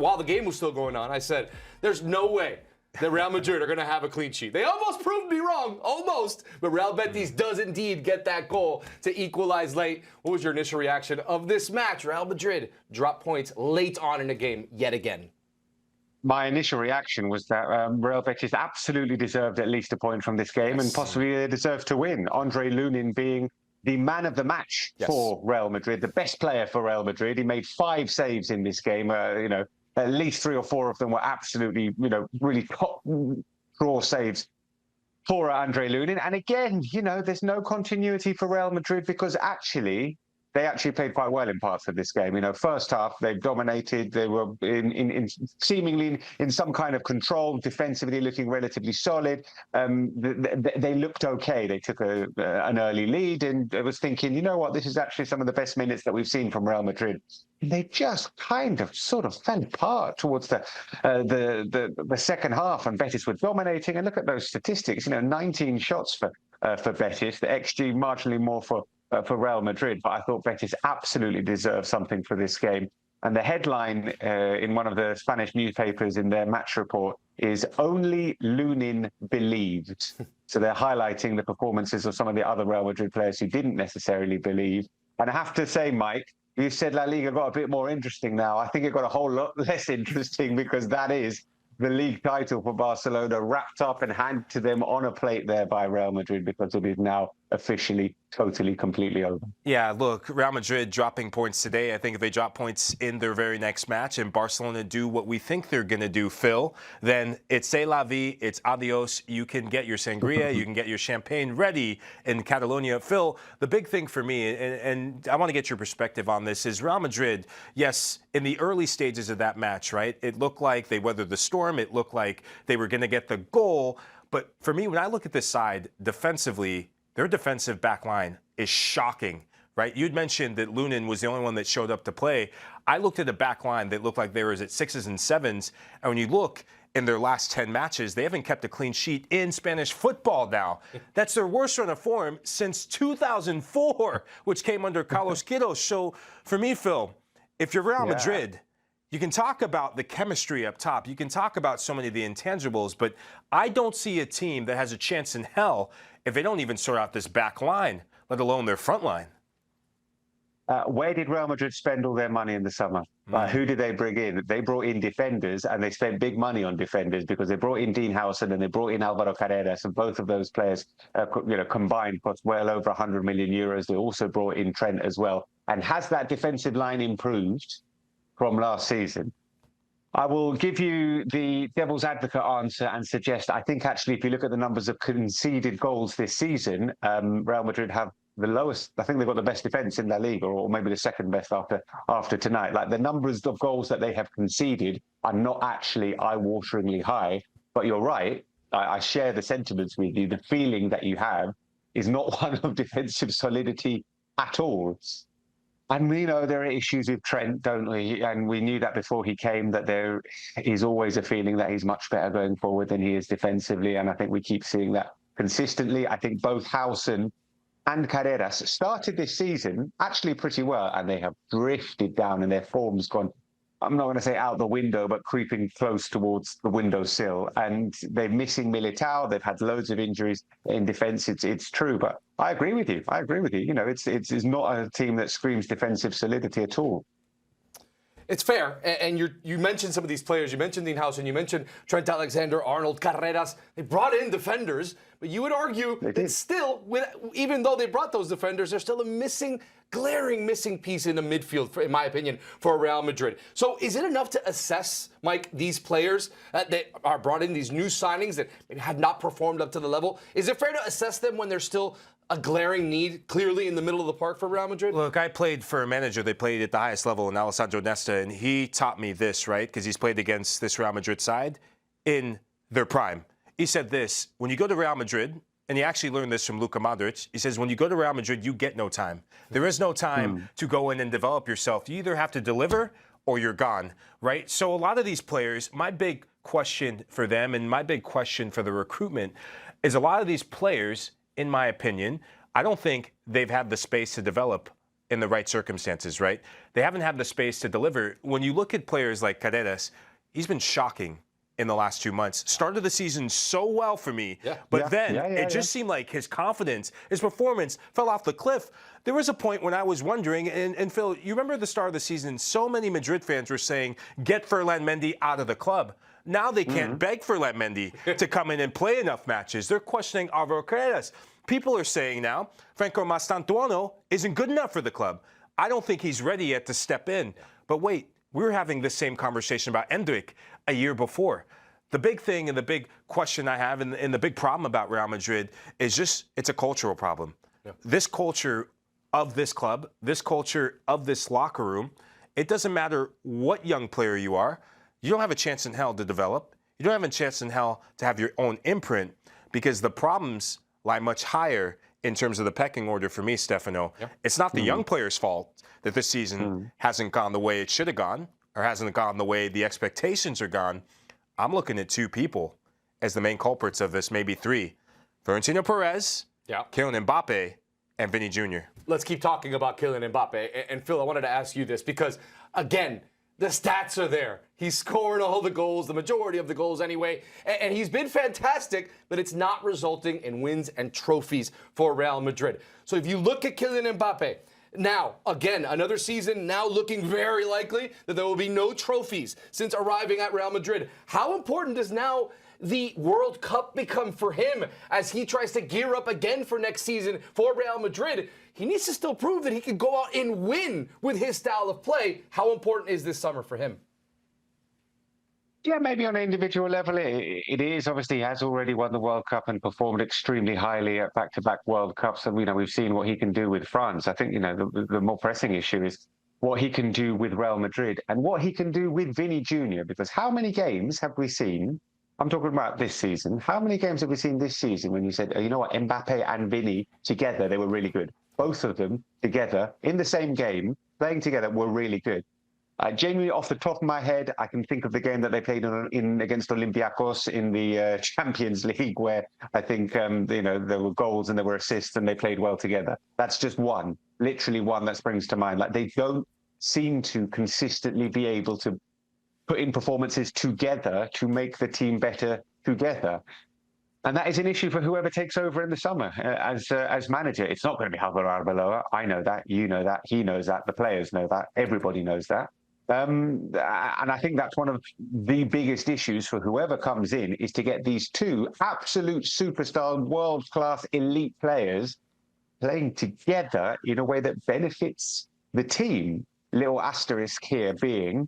while the game was still going on, I said, there's no way that Real Madrid are going to have a clean sheet. They almost proved me wrong, almost. But Real Betis does indeed get that goal to equalize late. What was your initial reaction of this match? Real Madrid dropped points late on in the game yet again. My initial reaction was that Real Betis absolutely deserved at least a point from this game, and possibly they deserved to win. Andre Lunin being the man of the match for Real Madrid, the best player for Real Madrid. He made 5 saves in this game. At least 3 or 4 of them were absolutely, really top draw saves for Andre Lunin. And again, there's no continuity for Real Madrid because they actually played quite well in parts of this game. First half, they dominated. They were seemingly in some kind of control, defensively looking relatively solid. They looked okay. They took an early lead, and I was thinking, you know what, this is actually some of the best minutes that we've seen from Real Madrid. And they just sort of fell apart towards the second half, and Betis were dominating. And look at those statistics. 19 shots for Betis. The XG marginally more for Real Madrid, but I thought Betis absolutely deserved something for this game. And the headline in one of the Spanish newspapers in their match report is "Only Lunin believed." So they're highlighting the performances of some of the other Real Madrid players who didn't necessarily believe. And I have to say, Mike, you said LaLiga got a bit more interesting now. I think it got a whole lot less interesting because that is the league title for Barcelona wrapped up and handed to them on a plate there by Real Madrid because it is now officially totally, completely over. Yeah, look, Real Madrid dropping points today. I think if they drop points in their very next match and Barcelona do what we think they're going to do, Phil, then it's c'est la vie, it's adios. You can get your sangria, you can get your champagne ready in Catalonia. Phil, the big thing for me, and I want to get your perspective on this, is Real Madrid, yes, in the early stages of that match, right, it looked like they weathered the storm. It looked like they were going to get the goal. But for me, when I look at this side defensively, their defensive back line is shocking, right? You'd mentioned that Lunin was the only one that showed up to play. I looked at a back line that looked like they were at 6s and 7s. And when you look in their last 10 matches, they haven't kept a clean sheet in Spanish football now. That's their worst run of form since 2004, which came under Carlos Queiroz. So for me, Phil, if you're Real Madrid, you can talk about the chemistry up top. You can talk about so many of the intangibles, but I don't see a team that has a chance in hell if they don't even sort out this back line, let alone their front line. Where did Real Madrid spend all their money in the summer? Who did they bring in? They brought in defenders, and they spent big money on defenders because they brought in Dean Howson and they brought in Álvaro Arbeloa, and both of those players, combined cost well over 100 million euros. They also brought in Trent as well. And has that defensive line improved from last season? I will give you the devil's advocate answer and suggest, I think actually if you look at the numbers of conceded goals this season, Real Madrid have the lowest. I think they've got the best defence in La Liga, or maybe the second best after tonight. Like, the numbers of goals that they have conceded are not actually eye-wateringly high. But you're right, I share the sentiments with you. The feeling that you have is not one of defensive solidity at all. And we know there are issues with Trent, don't we? And we knew that before he came, that there is always a feeling that he's much better going forward than he is defensively. And I think we keep seeing that consistently. I think both Howson and Carreras started this season actually pretty well, and they have drifted down and their form's gone, I'm not going to say out the window, but creeping close towards the windowsill. And they're missing Militao. They've had loads of injuries in defence. It's true, but I agree with you. It's not a team that screams defensive solidity at all. It's fair, and you mentioned some of these players. You mentioned Dean Howson, you mentioned Trent Alexander-Arnold, Carreras. They brought in defenders, but you would argue that still, even though they brought those defenders, there's still a glaring missing piece in the midfield, in my opinion, for Real Madrid. So is it enough to assess, Mike, these players that are brought in, these new signings that maybe have not performed up to the level? Is it fair to assess them when there's still a glaring need clearly in the middle of the park for Real Madrid? Look, I played for a manager. They played at the highest level in Alessandro Nesta, and he taught me this, right? Because he's played against this Real Madrid side in their prime. He said this: when you go to Real Madrid, and he actually learned this from Luka Modric, he says, when you go to Real Madrid, you get no time. There is no time to go in and develop yourself. You either have to deliver or you're gone, right? So a lot of these players, my big question for them and my big question for the recruitment is a lot of these players, in my opinion, I don't think they've had the space to develop in the right circumstances, right? They haven't had the space to deliver. When you look at players like Carreras, he's been shocking in the last 2 months. Started the season so well for me, but then it just seemed like his confidence, his performance fell off the cliff. There was a point when I was wondering, and Phil, you remember at the start of the season, so many Madrid fans were saying, get Ferland Mendy out of the club. Now they can't beg Ferland Mendy to come in and play enough matches. They're questioning Álvaro Arbeloa. People are saying now, Franco Mastantuono isn't good enough for the club. I don't think he's ready yet to step in. But wait, we were having this same conversation about Endrick a year before. The big thing and the big question I have and the big problem about Real Madrid is just it's a cultural problem. This culture of this club, this culture of this locker room, it doesn't matter what young player you are. You don't have a chance in hell to develop. You don't have a chance in hell to have your own imprint because the problems lie much higher in terms of the pecking order for me, Stefano. It's not the young players' fault that this season hasn't gone the way it should have gone or hasn't gone the way the expectations are gone. I'm looking at two people as the main culprits of this, maybe three. Florentino Perez, Kylian Mbappé, and Vinny Jr. Let's keep talking about Kylian Mbappé. And Phil, I wanted to ask you this because, again, the stats are there. He's scoring all the goals, the majority of the goals anyway, and he's been fantastic, but it's not resulting in wins and trophies for Real Madrid. So if you look at Kylian Mbappé, now, again, another season now looking very likely that there will be no trophies since arriving at Real Madrid. How important does now the World Cup become for him as he tries to gear up again for next season for Real Madrid? He needs to still prove that he can go out and win with his style of play. How important is this summer for him? Yeah, maybe on an individual level, it is. Obviously, he has already won the World Cup and performed extremely highly at back-to-back World Cups. And, we've seen what he can do with France. I think, the more pressing issue is what he can do with Real Madrid and what he can do with Vinny Jr. Because how many games have we seen? I'm talking about this season. How many games have we seen this season when you said, you know what, Mbappé and Vinny together, they were really good. Both of them together in the same game, playing together, were really good. Genuinely, off the top of my head, I can think of the game that they played against Olympiacos in the Champions League, where I think there were goals and there were assists, and they played well together. That's just one, literally one that springs to mind. Like they don't seem to consistently be able to put in performances together to make the team better together. And that is an issue for whoever takes over in the summer as manager. It's not going to be Álvaro Arbeloa. I know that. You know that. He knows that. The players know that. Everybody knows that. And I think that's one of the biggest issues for whoever comes in is to get these two absolute superstar, world-class elite players playing together in a way that benefits the team. Little asterisk here being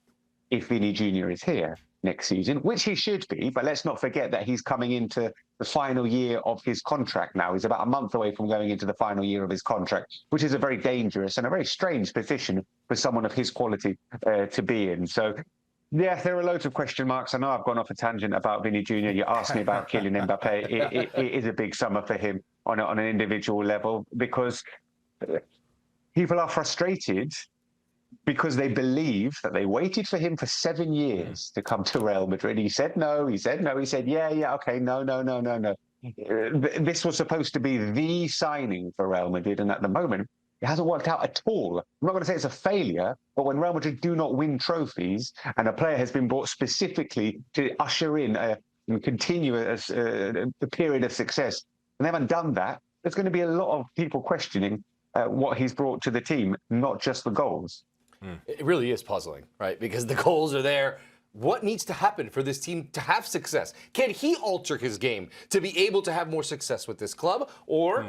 if Vinny Jr. is here next season, which he should be, but let's not forget that he's coming into the final year of his contract now. He's about a month away from going into the final year of his contract, which is a very dangerous and a very strange position for someone of his quality to be in. So, yeah, there are loads of question marks. I know I've gone off a tangent about Vinny Jr. You asked me about Kylian Mbappé. It is a big summer for him on an individual level because people are frustrated because they believe that they waited for him for 7 years to come to Real Madrid. He said no, he said no, he said, yeah, okay, no. This was supposed to be the signing for Real Madrid, and at the moment, it hasn't worked out at all. I'm not going to say it's a failure, but when Real Madrid do not win trophies, and a player has been brought specifically to usher in and continue a period of success, and they haven't done that, there's going to be a lot of people questioning what he's brought to the team, not just the goals. It really is puzzling, right? Because the goals are there. What needs to happen for this team to have success? Can he alter his game to be able to have more success with this club? Or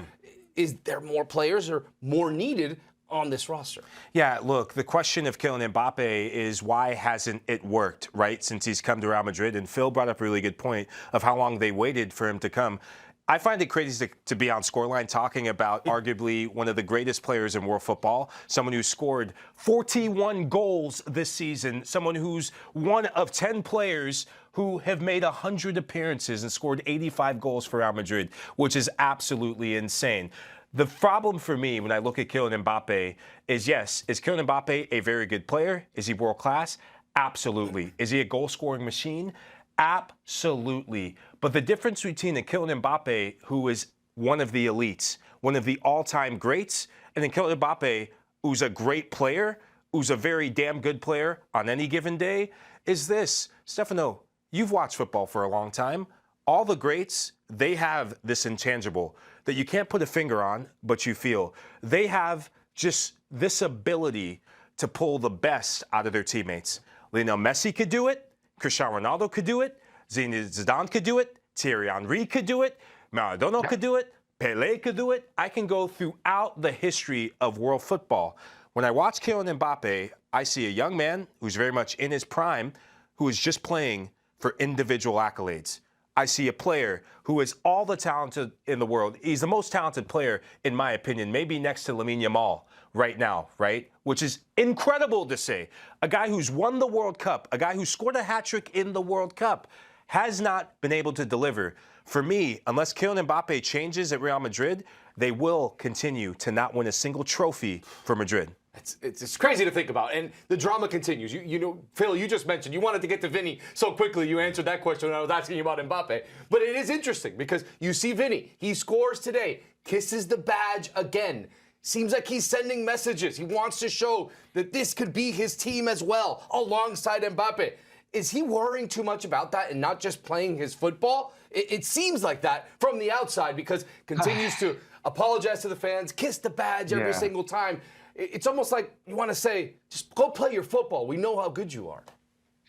is there more players or more needed on this roster? Yeah, look, the question of Kylian Mbappé is why hasn't it worked, right, since he's come to Real Madrid? And Phil brought up a really good point of how long they waited for him to come. I find it crazy to be on Scoreline talking about arguably one of the greatest players in world football, someone who scored 41 goals this season, someone who's one of 10 players who have made 100 appearances and scored 85 goals for Real Madrid, which is absolutely insane. The problem for me when I look at Kylian Mbappé is, yes, is Kylian Mbappé a very good player? Is he world class? Absolutely. Is he a goal-scoring machine? Absolutely. But the difference between a Kylian Mbappé, who is one of the elites, one of the all-time greats, and then Kylian Mbappé, who's a great player, who's a very damn good player on any given day, is this. Stefano, you've watched football for a long time. All the greats, they have this intangible that you can't put a finger on, but you feel. They have just this ability to pull the best out of their teammates. Lionel Messi could do it. Cristiano Ronaldo could do it. Zinedine Zidane could do it. Thierry Henry could do it. Maradona could do it. Pelé could do it. I can go throughout the history of world football. When I watch Kylian Mbappé, I see a young man who's very much in his prime, who is just playing for individual accolades. I see a player who is all the talented in the world. He's the most talented player, in my opinion, maybe next to Lamine Yamal right now, right? Which is incredible to say. A guy who's won the World Cup, a guy who scored a hat-trick in the World Cup, has not been able to deliver. For me, unless Kylian Mbappé changes at Real Madrid, they will continue to not win a single trophy for Madrid. It's crazy to think about, and the drama continues. You know, Phil, you just mentioned you wanted to get to Vinny so quickly. You answered that question when I was asking you about Mbappé. But it is interesting because you see Vinny. He scores today, kisses the badge again. Seems like he's sending messages. He wants to show that this could be his team as well, alongside Mbappé. Is he worrying too much about that and not just playing his football? It seems like that from the outside because continues to apologize to the fans, kiss the badge every single time. It's almost like you want to say, just go play your football. We know how good you are.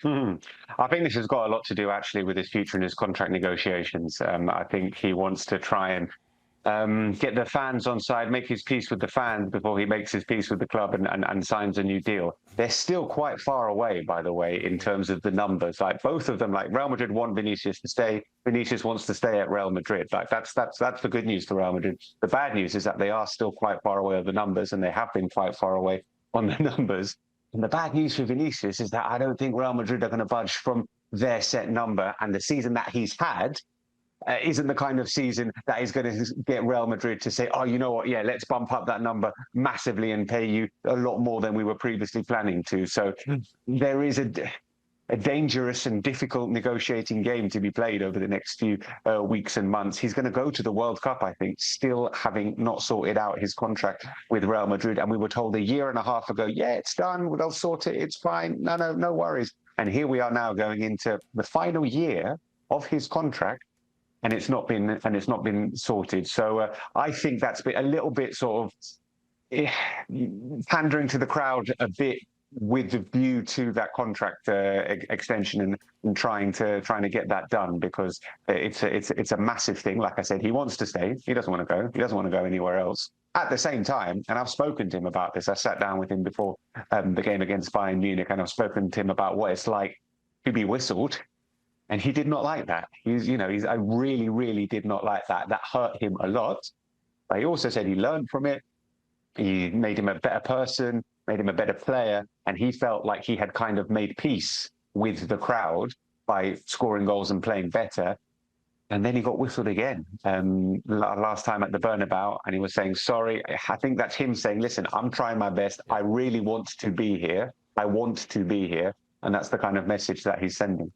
I think this has got a lot to do actually with his future and his contract negotiations. I think he wants to try and get the fans on side, make his peace with the fans before he makes his peace with the club and signs a new deal. They're still quite far away, by the way, in terms of the numbers. Like both of them, like Real Madrid want Vinicius to stay. Vinicius wants to stay at Real Madrid. Like that's the good news for Real Madrid. The bad news is that they are still quite far away on the numbers, and they have been quite far away on the numbers. And the bad news for Vinicius is that I don't think Real Madrid are going to budge from their set number, and the season that he's had isn't the kind of season that is going to get Real Madrid to say, oh, you know what, yeah, let's bump up that number massively and pay you a lot more than we were previously planning to. So there is a dangerous and difficult negotiating game to be played over the next few weeks and months. He's going to go to the World Cup, I think, still having not sorted out his contract with Real Madrid. And we were told a year and a half ago, yeah, it's done, they'll sort it, it's fine, no worries. And here we are now going into the final year of his contract, and it's not been sorted. So I think that's been a little bit sort of pandering to the crowd a bit with the view to that contract extension and trying to get that done, because it's a massive thing. Like I said, he wants to stay. He doesn't want to go. He doesn't want to go anywhere else. At the same time, and I've spoken to him about this. I sat down with him before the game against Bayern Munich, and I've spoken to him about what it's like to be whistled. And he did not like that. I really, really did not like that. That hurt him a lot. But he also said he learned from it. He made him a better person, made him a better player. And he felt like he had kind of made peace with the crowd by scoring goals and playing better. And then he got whistled again last time at the Bernabeu. And he was saying, sorry. I think that's him saying, listen, I'm trying my best. I really want to be here. I want to be here. And that's the kind of message that he's sending.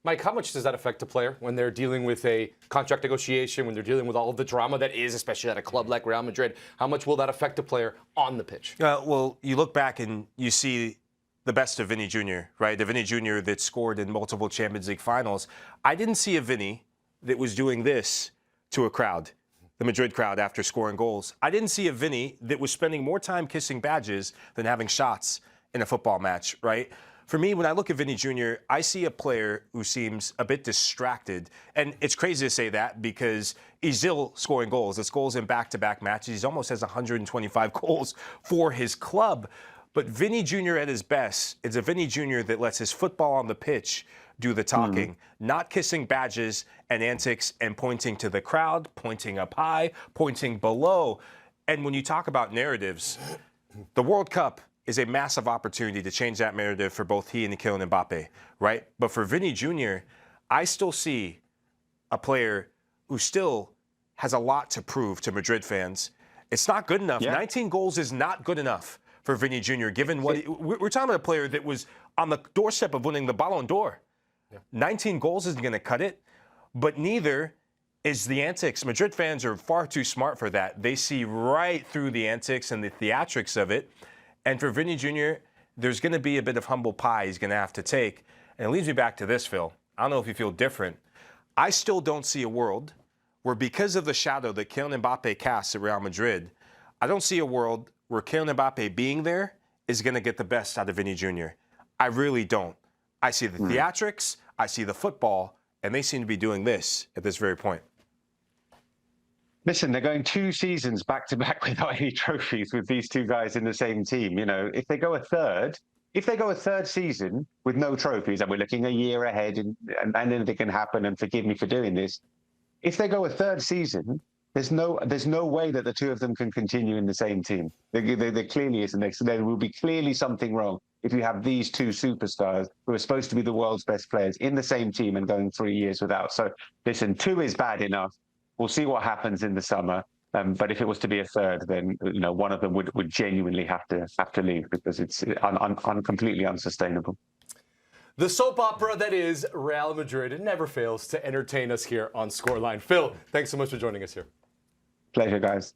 Mike, how much does that affect a player when they're dealing with a contract negotiation, when they're dealing with all of the drama that is, especially at a club like Real Madrid? How much will that affect a player on the pitch? Well, you look back and you see the best of Vinny Jr., right? The Vinny Jr. that scored in multiple Champions League finals. I didn't see a Vinny that was doing this to a crowd, the Madrid crowd, after scoring goals. I didn't see a Vinny that was spending more time kissing badges than having shots in a football match, right? For me, when I look at Vinny Jr., I see a player who seems a bit distracted. And it's crazy to say that because he's still scoring goals. It's goals in back-to-back matches. He almost has 125 goals for his club. But Vinny Jr. at his best is a Vinny Jr. that lets his football on the pitch do the talking, not kissing badges and antics and pointing to the crowd, pointing up high, pointing below. And when you talk about narratives, the World Cup is a massive opportunity to change that narrative for both he and Kylian Mbappé, right? But for Vinny Jr., I still see a player who still has a lot to prove to Madrid fans. It's not good enough. Yeah. 19 goals is not good enough for Vinny Jr., given what we're talking about a player that was on the doorstep of winning the Ballon d'Or. Yeah. 19 goals isn't going to cut it, but neither is the antics. Madrid fans are far too smart for that. They see right through the antics and the theatrics of it. And for Vinny Jr., there's going to be a bit of humble pie he's going to have to take. And it leads me back to this, Phil. I don't know if you feel different. I still don't see a world where, because of the shadow that Kylian Mbappé casts at Real Madrid, I don't see a world where Kylian Mbappé being there is going to get the best out of Vinny Jr. I really don't. I see the theatrics, I see the football, and they seem to be doing this at this very point. Listen, they're going 2 seasons back-to-back without any trophies with these 2 guys in the same team. You know, if they go a third season with no trophies, and we're looking a year ahead, and anything can happen, and forgive me for doing this, if they go a third season, there's no way that the 2 of them can continue in the same team. There clearly isn't. There will be clearly something wrong if you have these 2 superstars who are supposed to be the world's best players in the same team and going 3 years without. So listen, 2 is bad enough. We'll see what happens in the summer. But if it was to be a third, then one of them would genuinely have to leave, because it's completely unsustainable. The soap opera that is Real Madrid, it never fails to entertain us here on Scoreline. Phil, thanks so much for joining us here. Pleasure, guys.